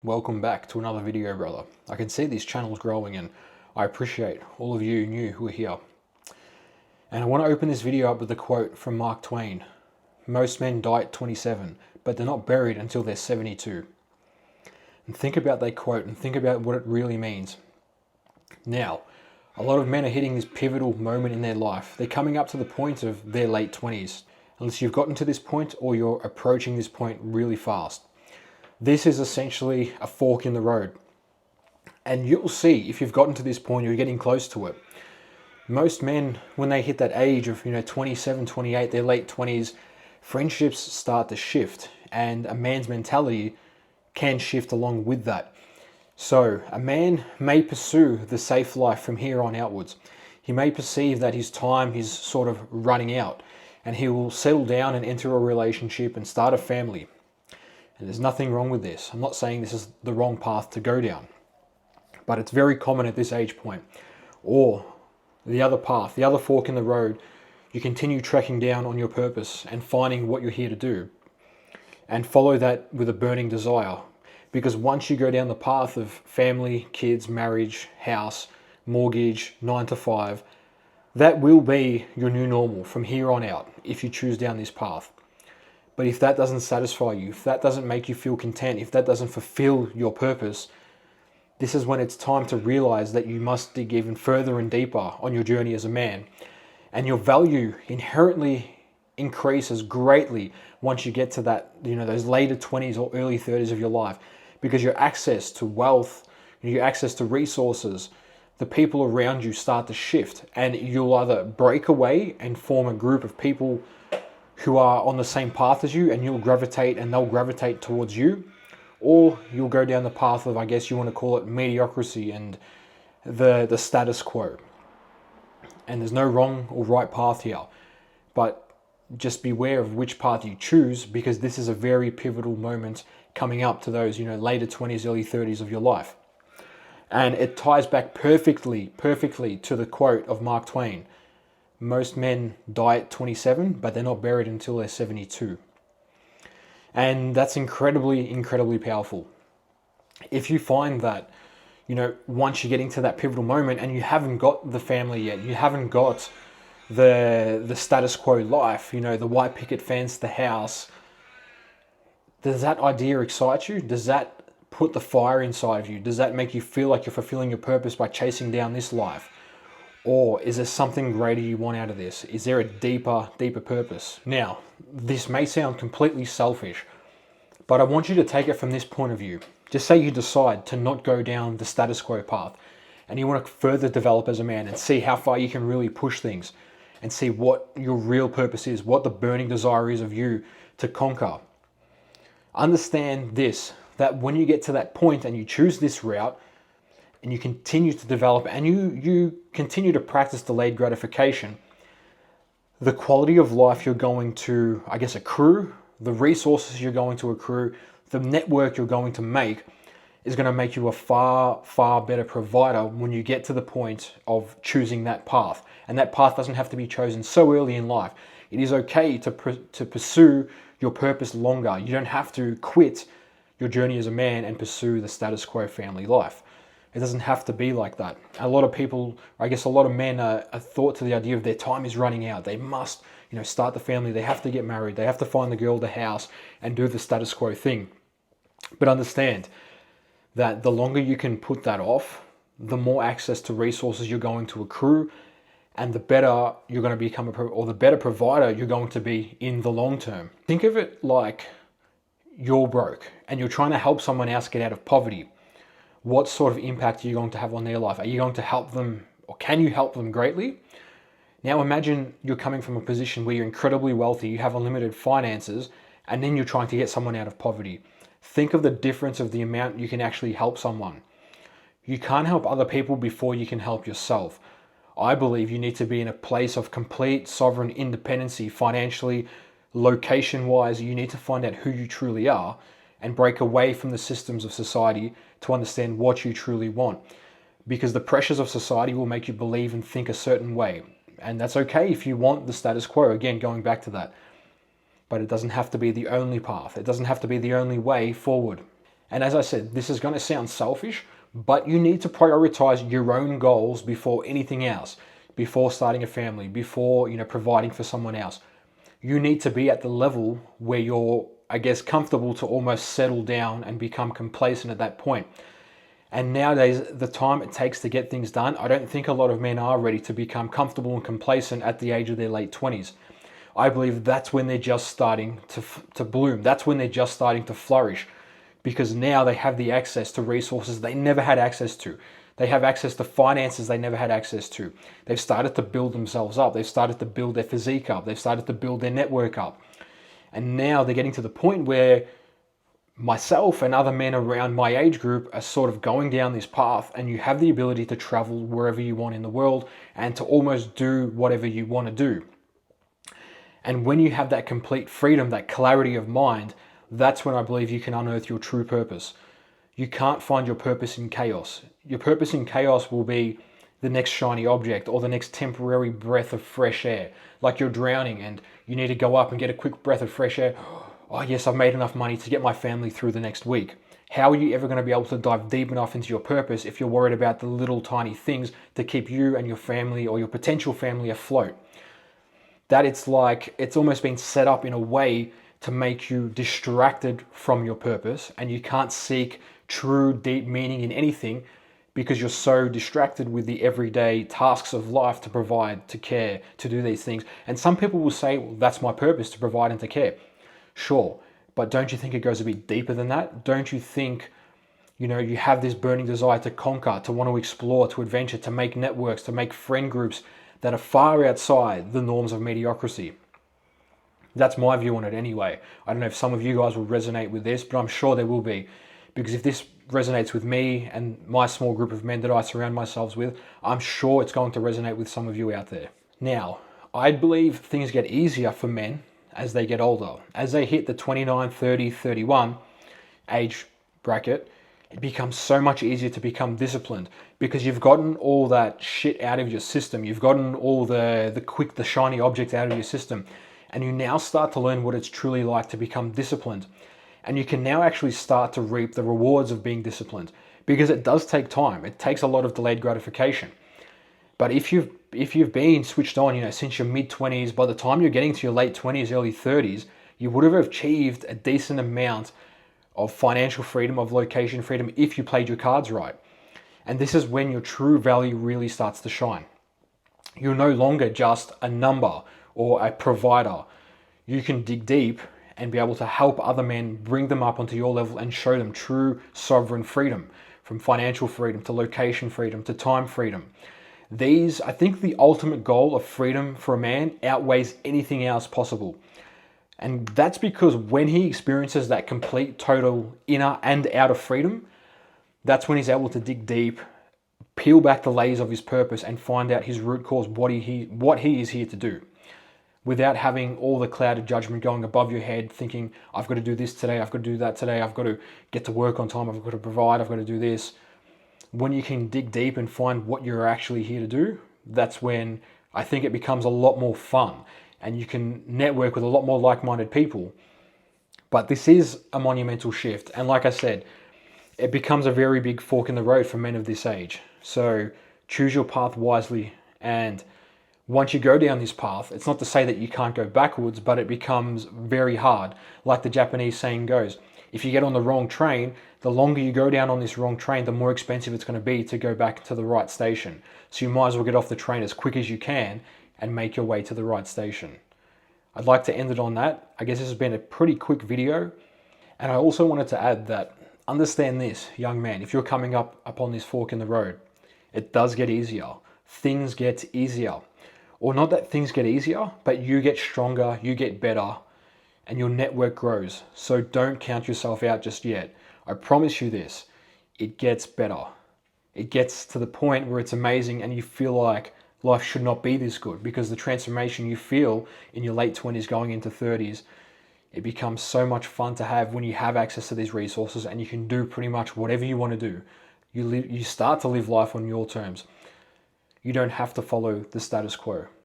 Welcome back to another video, brother. I can see this channel's growing and I appreciate all of you new who are here. And I want to open this video up with a quote from Mark Twain. Most men die at 27, but they're not buried until they're 72. And think about that quote and think about what it really means. Now, a lot of men are hitting this pivotal moment in their life. They're coming up to the point of their late 20s. Unless you've gotten to this point or you're approaching this point really fast. This is essentially a fork in the road. And you'll see if you've gotten to this point, you're getting close to it. Most men, when they hit that age of 27, 28, their late 20s, friendships start to shift and a man's mentality can shift along with that. So a man may pursue the safe life from here on outwards. He may perceive that his time is sort of running out and he will settle down and enter a relationship and start a family. And there's nothing wrong with this. I'm not saying this is the wrong path to go down, but it's very common at this age point. Or the other path, the other fork in the road, you continue trekking down on your purpose and finding what you're here to do and follow that with a burning desire. Because once you go down the path of family, kids, marriage, house, mortgage, 9 to 5, that will be your new normal from here on out if you choose down this path. But if that doesn't satisfy you, if that doesn't make you feel content, if that doesn't fulfill your purpose, this is when it's time to realize that you must dig even further and deeper on your journey as a man. And your value inherently increases greatly once you get to that, those later 20s or early 30s of your life, because your access to wealth, your access to resources, the people around you start to shift, and you'll either break away and form a group of people who are on the same path as you and you'll gravitate and they'll gravitate towards you, or you'll go down the path of, I guess you want to call it, mediocrity and the status quo. And there's no wrong or right path here, but just beware of which path you choose, because this is a very pivotal moment coming up to those later 20s, early 30s of your life. And it ties back perfectly to the quote of Mark Twain. Most men die at 27, but they're not buried until they're 72. And that's incredibly powerful. If you find that, once you're getting to that pivotal moment and you haven't got the family yet, you haven't got the status quo life, the white picket fence, the house, does that idea excite you? Does that put the fire inside of you? Does that make you feel like you're fulfilling your purpose by chasing down this life? Or is there something greater you want out of this? Is there a deeper purpose? Now, this may sound completely selfish, but I want you to take it from this point of view. Just say you decide to not go down the status quo path and you want to further develop as a man and see how far you can really push things and see what your real purpose is, what the burning desire is of you to conquer. Understand this, that when you get to that point and you choose this route and you continue to develop and you continue to practice delayed gratification, the quality of life you're going to, I guess, accrue, the resources you're going to accrue, the network you're going to make is going to make you a far better provider when you get to the point of choosing that path. And that path doesn't have to be chosen so early in life. It is okay to pursue your purpose longer. You don't have to quit your journey as a man and pursue the status quo family life. It doesn't have to be like that. A lot of people, I guess a lot of men are thought to the idea of their time is running out. They must, start the family. They have to get married. They have to find the girl, the house, and do the status quo thing. But understand that the longer you can put that off, the more access to resources you're going to accrue, and the better you're going to become, or the better provider you're going to be in the long term. Think of it like you're broke and you're trying to help someone else get out of poverty. What sort of impact are you going to have on their life? Are you going to help them, or can you help them greatly? Now imagine you're coming from a position where you're incredibly wealthy, you have unlimited finances, and then you're trying to get someone out of poverty. Think of the difference of the amount you can actually help someone. You can't help other people before you can help yourself. I believe you need to be in a place of complete sovereign independency financially, location-wise. You need to find out who you truly are and break away from the systems of society to understand what you truly want. Because the pressures of society will make you believe and think a certain way. And that's okay if you want the status quo, again, going back to that. But it doesn't have to be the only path. It doesn't have to be the only way forward. And as I said, this is going to sound selfish, but you need to prioritize your own goals before anything else, before starting a family, before, providing for someone else. You need to be at the level where you're, I guess, comfortable to almost settle down and become complacent at that point. And nowadays, the time it takes to get things done, I don't think a lot of men are ready to become comfortable and complacent at the age of their late 20s. I believe that's when they're just starting to bloom. That's when they're just starting to flourish, because now they have the access to resources they never had access to. They have access to finances they never had access to. They've started to build themselves up. They've started to build their physique up. They've started to build their network up. And now they're getting to the point where myself and other men around my age group are sort of going down this path, and you have the ability to travel wherever you want in the world and to almost do whatever you want to do. And when you have that complete freedom, that clarity of mind, that's when I believe you can unearth your true purpose. You can't find your purpose in chaos. Your purpose in chaos will be the next shiny object or the next temporary breath of fresh air. Like you're drowning and you need to go up and get a quick breath of fresh air. Oh yes, I've made enough money to get my family through the next week. How are you ever going to be able to dive deep enough into your purpose if you're worried about the little tiny things to keep you and your family or your potential family afloat? That it's almost been set up in a way to make you distracted from your purpose, and you can't seek true deep meaning in anything because you're so distracted with the everyday tasks of life to provide, to care, to do these things. And some people will say, well, that's my purpose, to provide and to care. Sure, but don't you think it goes a bit deeper than that? Don't you think, you have this burning desire to conquer, to want to explore, to adventure, to make networks, to make friend groups that are far outside the norms of mediocrity? That's my view on it anyway. I don't know if some of you guys will resonate with this, but I'm sure there will be. Because if this resonates with me and my small group of men that I surround myself with, I'm sure it's going to resonate with some of you out there. Now, I believe things get easier for men as they get older. As they hit the 29, 30, 31 age bracket, it becomes so much easier to become disciplined because you've gotten all that shit out of your system. You've gotten all the shiny objects out of your system. And you now start to learn what it's truly like to become disciplined. And you can now actually start to reap the rewards of being disciplined, because it does take time. It takes a lot of delayed gratification. But if you've been switched on, since your mid-20s, by the time you're getting to your late 20s, early 30s, you would have achieved a decent amount of financial freedom, of location freedom, if you played your cards right. And this is when your true value really starts to shine. You're no longer just a number or a provider. You can dig deep and be able to help other men, bring them up onto your level and show them true sovereign freedom, from financial freedom to location freedom to time freedom. I think the ultimate goal of freedom for a man outweighs anything else possible. And that's because when he experiences that complete, total inner and outer freedom, that's when he's able to dig deep, peel back the layers of his purpose and find out his root cause, what he is here to do, without having all the clouded judgment going above your head, thinking, I've got to do this today, I've got to do that today, I've got to get to work on time, I've got to provide, I've got to do this. When you can dig deep and find what you're actually here to do, that's when I think it becomes a lot more fun and you can network with a lot more like-minded people. But this is a monumental shift. And like I said, it becomes a very big fork in the road for men of this age. So choose your path wisely. And once you go down this path, it's not to say that you can't go backwards, but it becomes very hard. Like the Japanese saying goes, if you get on the wrong train, the longer you go down on this wrong train, the more expensive it's going to be to go back to the right station. So you might as well get off the train as quick as you can and make your way to the right station. I'd like to end it on that. I guess this has been a pretty quick video. And I also wanted to add that, understand this, young man, if you're coming up upon this fork in the road, it does get easier. Things get easier. Or not that things get easier, but you get stronger, you get better, and your network grows. So don't count yourself out just yet. I promise you this, it gets better. It gets to the point where it's amazing and you feel like life should not be this good, because the transformation you feel in your late 20s going into 30s, it becomes so much fun to have when you have access to these resources and you can do pretty much whatever you want to do. You start to live life on your terms. You don't have to follow the status quo.